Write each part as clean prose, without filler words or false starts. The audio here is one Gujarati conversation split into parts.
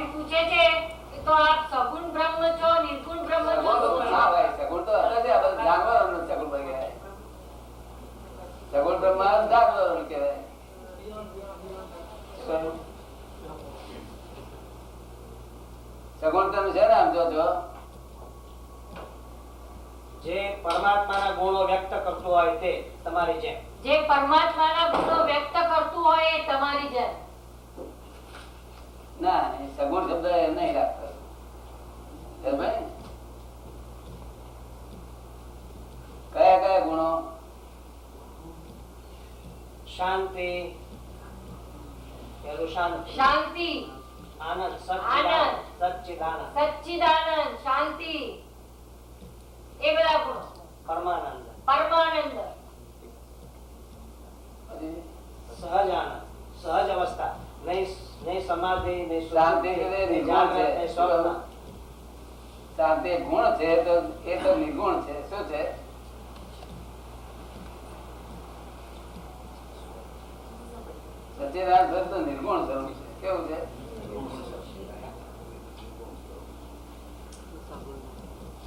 એમ પૂછે છે કે તો આપ સગુણ બ્રહ્મ છો નિર્ગુણ બ્રહ્મ છો? સગુણ તો હતા જ, આ બધા જાણવાનો સગુણ ભાઈ કહેવાય. સગુણ બ્રહ્મ જાણવાનો કહેવાય. સગુણ તમે છે ને આમ જો જે પરમાત્માના ગુણો વ્યક્ત કરતું હોય તે તમારી જેમ. જે પરમાત્માના ગુણો વ્યક્ત કરતું હોય એ તમારી જેમ. ના, એ સગુણ શબ્દ એ નહીં રાખતો. કયા કયા ગુણો? શાંતિ, પેલું શાંતિ, શાંતિ, આનંદ, આનંદ, સચ્ચિદાનંદ, સચ્ચિદાનંદ, શાંતિ, એ બધા ગુણો. પરમાનંદ, પરમાનંદ, સહજ આનંદ, સહજ અવસ્થા, નહીં સમાધિ, નહીં શાંતિ એટલે નિર્ગુણ છે. શાંતિ ગુણ છે તો એ તો નિર્ગુણ છે. શું છે? સચ્ચિદાનંદ સ્વરૂપ તો નિર્ગુણ સ્વરૂપ છે. કેવું છે?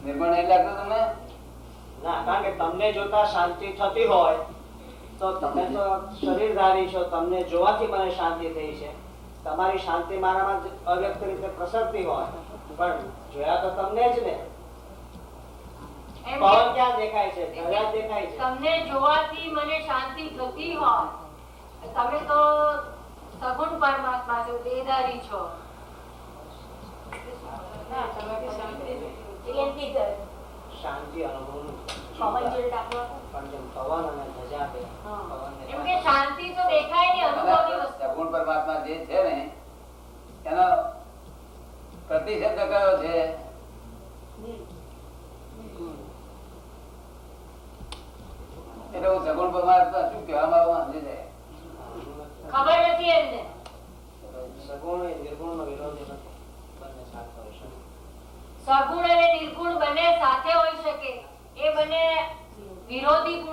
નિર્ગુણ નહીં લાગતું તમને? ના, કારણ કે તમને જોતા શાંતિ થતી હોય તો તમે તો શરીરધારી છો, તમને જોવાથી મને શાંતિ થઈ છે. તમારી શાંતિ મારામાં અવ્યક્ત રીતે પ્રસરતી હોય પણ જોયા તો તમને જ ને. પવન ક્યાં દેખાય છે? દરિયા દેખાય છે. તમને જોવાથી મને શાંતિ થતી હોય, તમે તો સગુણ પરમાત્મા છો, દેહધારી છો. શાંતિ અનુભવ પવન જોડે દાખલો આપો. પણ જેમ પવન અને ધજા બે એમ કે શાંતિ તો દેખાય ને અનુભવની વસ્તુ. સગુણ પરમાત્મા જે છે ને એનો પ્રતિશબ્દ કયો છે? એટલે હું સગુણ પરમાત્મા શું કહેવામાં સમજી જાય? ખબર નથી એમને. સગુણ એ નિર્ગુણ નો વિરોધી નથી, બંને સાથે હોય શકે. સગુણ અને નિર્ગુણ બંને સાથે હોઈ શકે, એ બંને વિરોધી